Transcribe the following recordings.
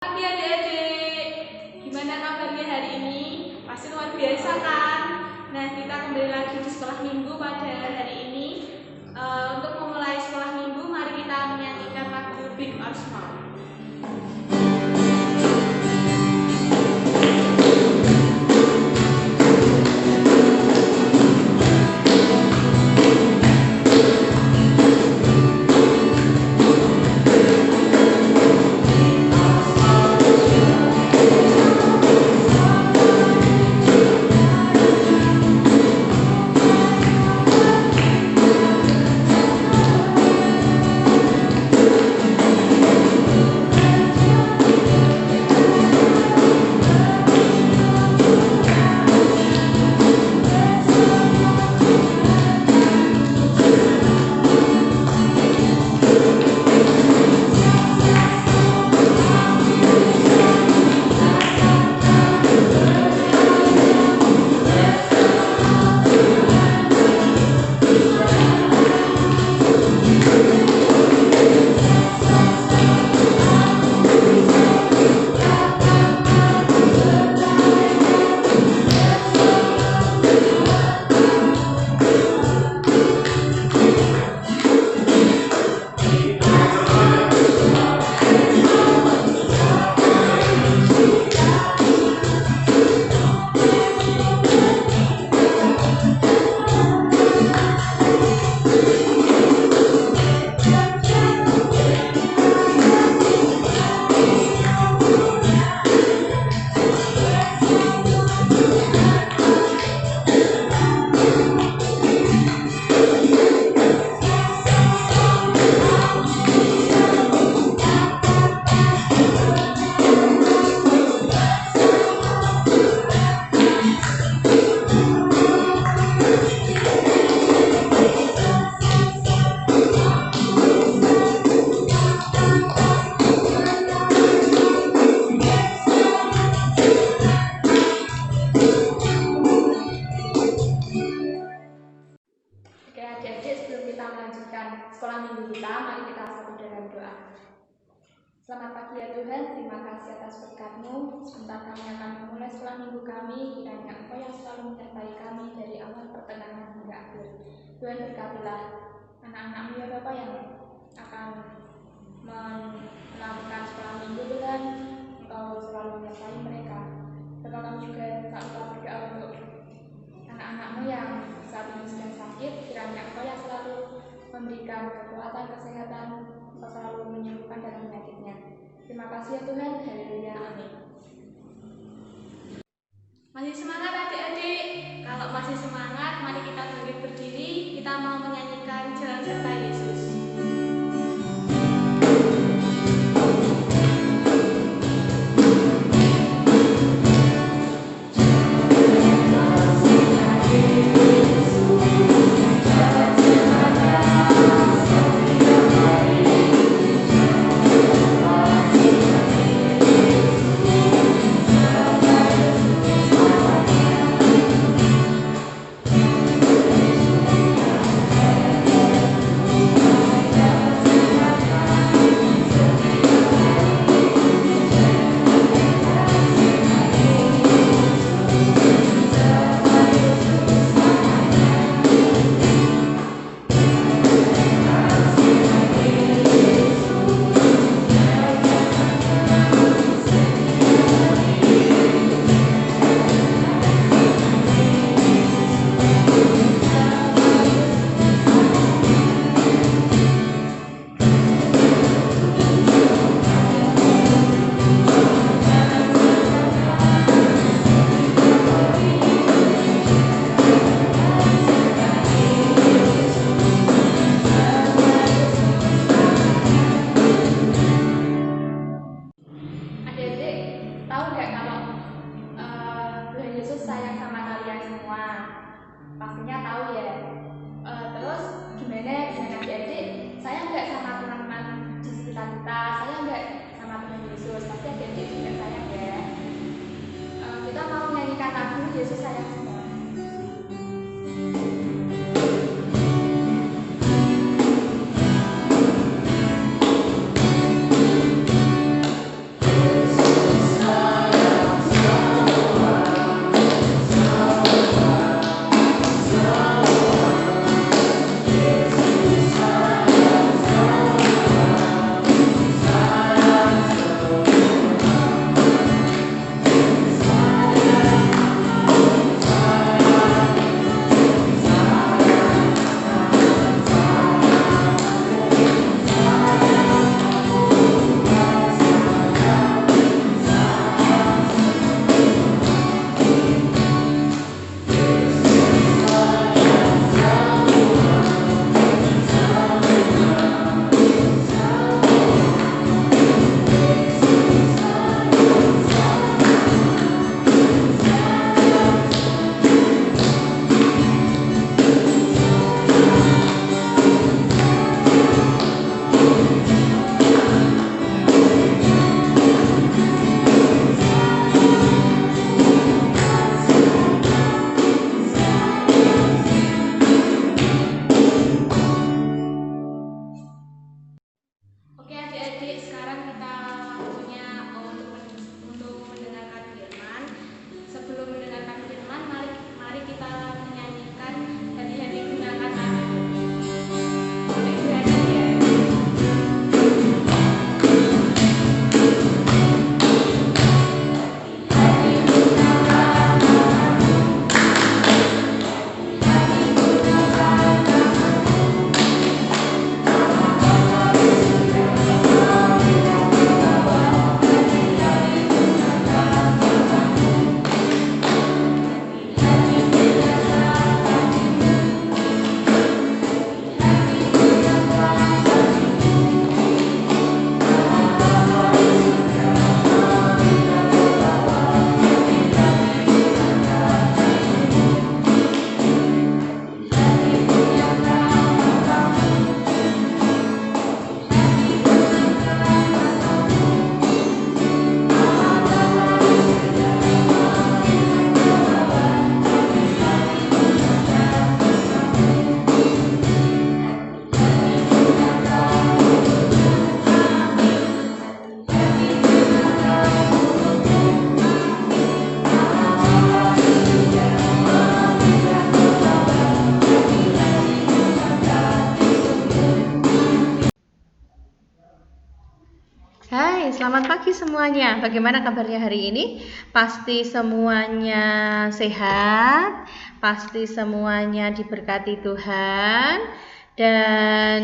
Pagi adik-adik, gimana kabarnya hari ini? Pasti luar biasa kan? Nah, kita kembali lagi di sekolah minggu pada hari ini. Untuk memulai sekolah minggu, mari kita menyanyikan lagu Big or Small. Sekolah minggu kita, mari kita satu dalam doa. Selamat pagi ya Tuhan, terima kasih atas berkat-Mu. Sebentar kami akan memulai sekolah minggu kami, kiranya Engkau yang selalu menyertai kami dari awal pertengahan hingga akhir. Tuhan berkatilah anak-anak-Mu ya Bapak yang akan melakukan sekolah minggu, Tuhan. Engkau selalu menyertai mereka. Bapak, kami juga tak lupa berdoa untuk anak-anak-Mu yang saat ini sedang sakit, kiranya Engkau yang selalu memberikan kekuatan, kesehatan, Engkau selalu menyembuhkan dalam penyakitnya. Terima kasih ya Tuhan, haleluya, amin. Masih semangat adik-adik? Kalau masih semangat, mari kita bangkit berdiri, kita mau menyanyikan Jalan Serta Yesus. Yesus sayang semua. Yesus selamat pagi semuanya. Bagaimana kabarnya hari ini? Pasti semuanya sehat, pasti semuanya diberkati Tuhan, dan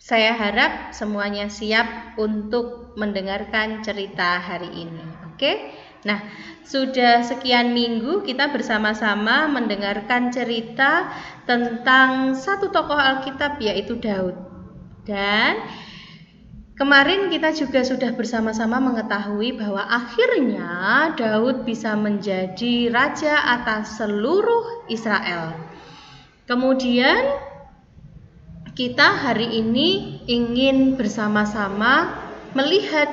saya harap semuanya siap untuk mendengarkan cerita hari ini. Oke? Nah, sudah sekian minggu kita bersama-sama mendengarkan cerita tentang satu tokoh Alkitab, yaitu Daud. Dan kemarin kita juga sudah bersama-sama mengetahui bahwa akhirnya Daud bisa menjadi raja atas seluruh Israel. Kemudian kita hari ini ingin bersama-sama melihat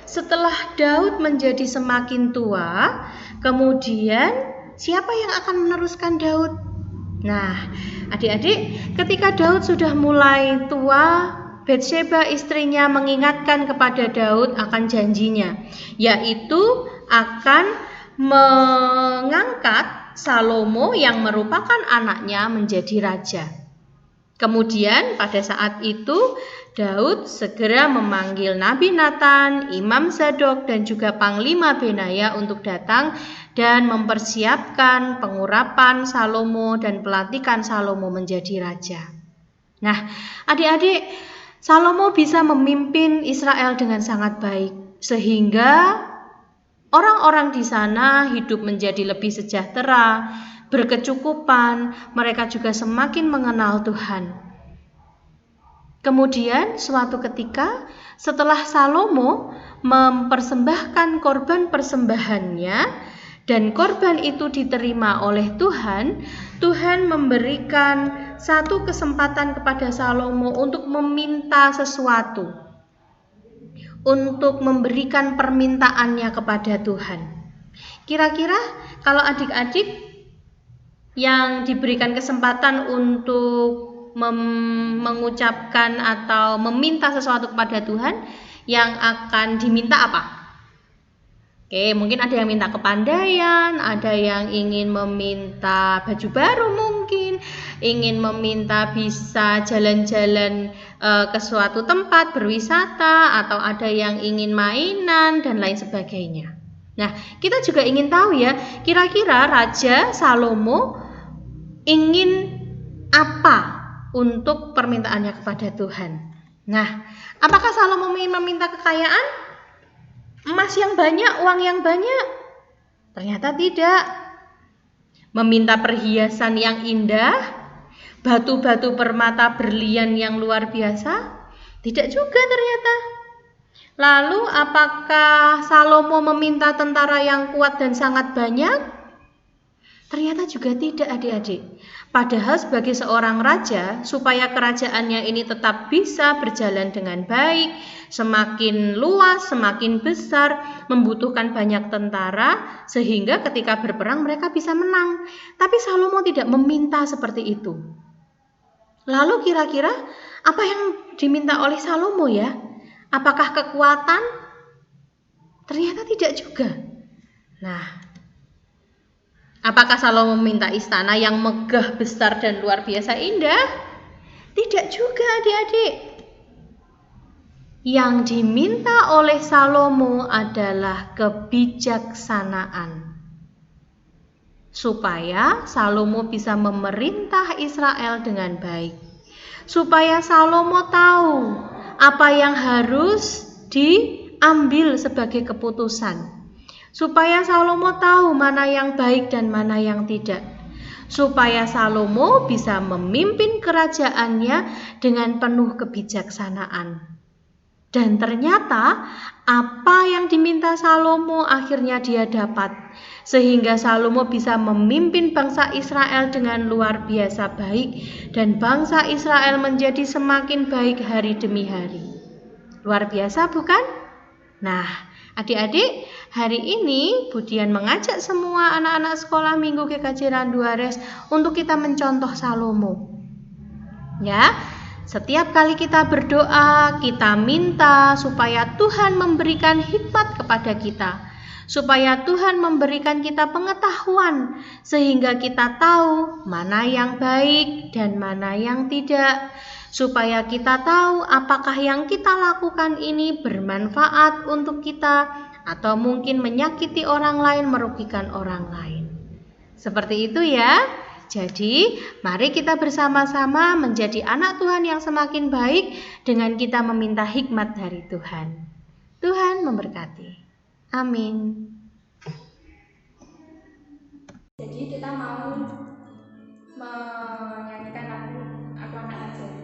setelah Daud menjadi semakin tua, kemudian siapa yang akan meneruskan Daud? Nah, adik-adik, ketika Daud sudah mulai tua, Batsheba istrinya mengingatkan kepada Daud akan janjinya, yaitu akan mengangkat Salomo yang merupakan anaknya menjadi raja. Kemudian pada saat itu Daud segera memanggil Nabi Nathan, Imam Zadok, dan juga Panglima Benaya untuk datang dan mempersiapkan pengurapan Salomo dan pelantikan Salomo menjadi raja. Nah, adik-adik, Salomo bisa memimpin Israel dengan sangat baik, sehingga orang-orang di sana hidup menjadi lebih sejahtera, berkecukupan, mereka juga semakin mengenal Tuhan. Kemudian suatu ketika setelah Salomo mempersembahkan korban persembahannya dan korban itu diterima oleh Tuhan, Tuhan memberikan satu kesempatan kepada Salomo untuk meminta sesuatu, untuk memberikan permintaannya kepada Tuhan. Kira-kira kalau adik-adik yang diberikan kesempatan untuk mengucapkan atau meminta sesuatu kepada Tuhan, yang akan diminta apa? Oke, mungkin ada yang minta kepandaian, ada yang ingin meminta baju baru, mungkin ingin meminta bisa jalan-jalan ke suatu tempat berwisata, atau ada yang ingin mainan dan lain sebagainya. Nah, kita juga ingin tahu ya, kira-kira Raja Salomo ingin apa untuk permintaannya kepada Tuhan. Nah, apakah Salomo meminta kekayaan? Emas yang banyak, uang yang banyak? Ternyata tidak. Meminta perhiasan yang indah, batu-batu permata berlian yang luar biasa? Tidak juga ternyata. Lalu apakah Salomo meminta tentara yang kuat dan sangat banyak? Ternyata juga tidak, adik-adik. Padahal sebagai seorang raja, supaya kerajaannya ini tetap bisa berjalan dengan baik, semakin luas, semakin besar, membutuhkan banyak tentara, sehingga ketika berperang mereka bisa menang. Tapi Salomo tidak meminta seperti itu. Lalu kira-kira apa yang diminta oleh Salomo ya? Apakah kekuatan? Ternyata tidak juga. Nah, apakah Salomo meminta istana yang megah, besar, dan luar biasa indah? Tidak juga, adik-adik. Yang diminta oleh Salomo adalah kebijaksanaan, supaya Salomo bisa memerintah Israel dengan baik. Supaya Salomo tahu apa yang harus diambil sebagai keputusan. Supaya Salomo tahu mana yang baik dan mana yang tidak. Supaya Salomo bisa memimpin kerajaannya dengan penuh kebijaksanaan. Dan ternyata apa yang diminta Salomo akhirnya dia dapat. Sehingga Salomo bisa memimpin bangsa Israel dengan luar biasa baik. Dan bangsa Israel menjadi semakin baik hari demi hari. Luar biasa bukan? Nah, adik-adik, hari ini Budian mengajak semua anak-anak sekolah minggu GKJ Randuares untuk kita mencontoh Salomo. Ya, setiap kali kita berdoa, kita minta supaya Tuhan memberikan hikmat kepada kita, supaya Tuhan memberikan kita pengetahuan sehingga kita tahu mana yang baik dan mana yang tidak, supaya kita tahu apakah yang kita lakukan ini bermanfaat untuk kita atau mungkin menyakiti orang lain, merugikan orang lain. Seperti itu ya. Jadi, mari kita bersama-sama menjadi anak Tuhan yang semakin baik dengan kita meminta hikmat dari Tuhan. Tuhan memberkati. Amin. Jadi kita mau menyanyikan lagu Aku Anak Raja.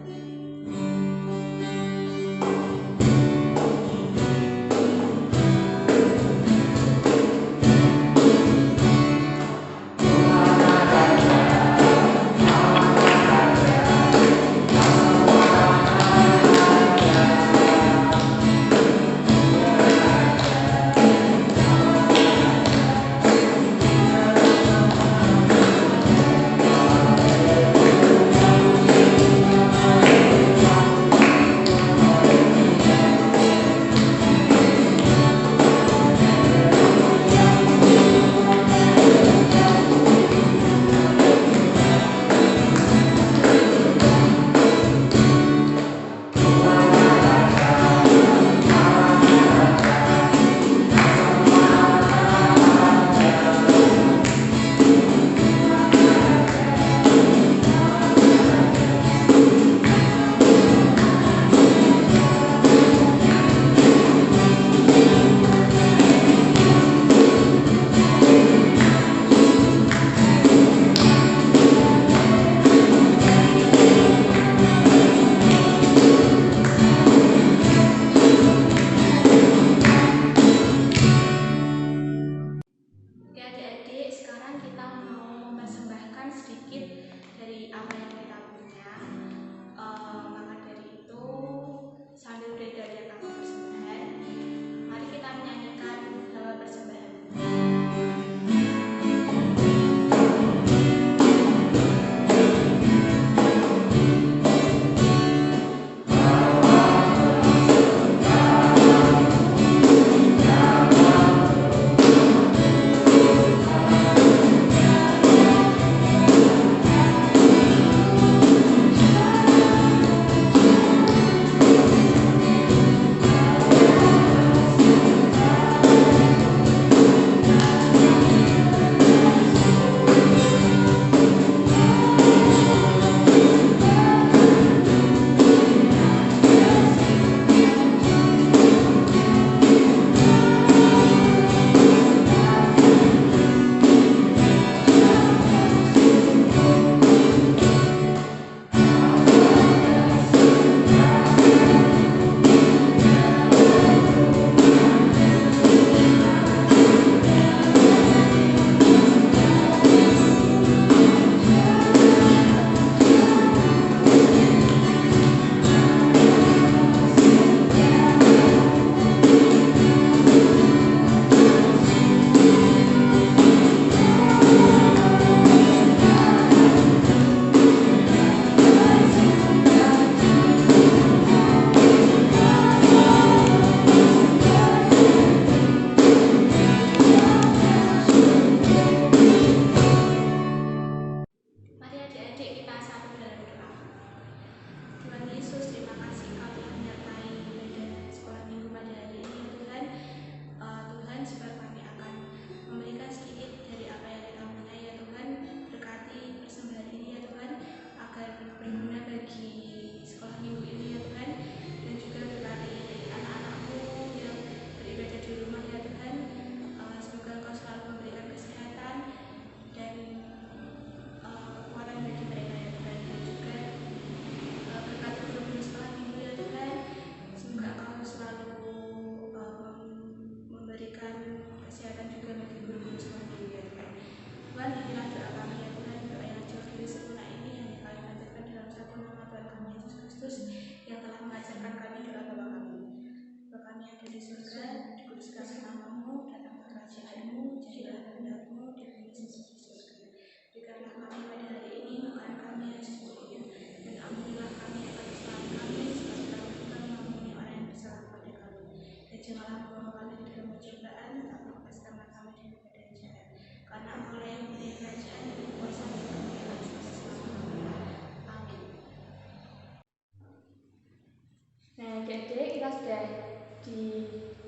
di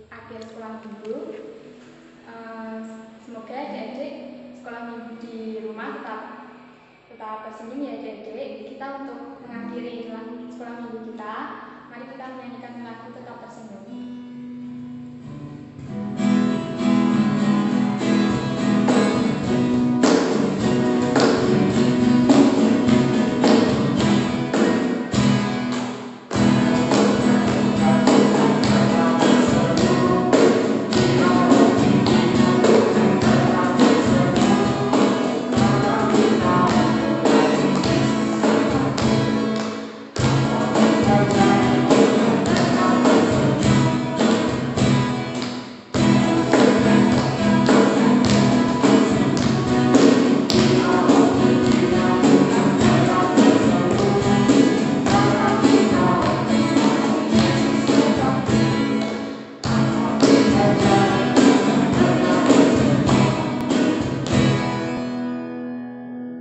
akhir sekolah minggu. Semoga adik-adik sekolah minggu di rumah tetap tersenyum ya adik-adik. Kita untuk mengakhiri sekolah minggu kita, mari kita menyanyikan lagu Tetap Tersenyum.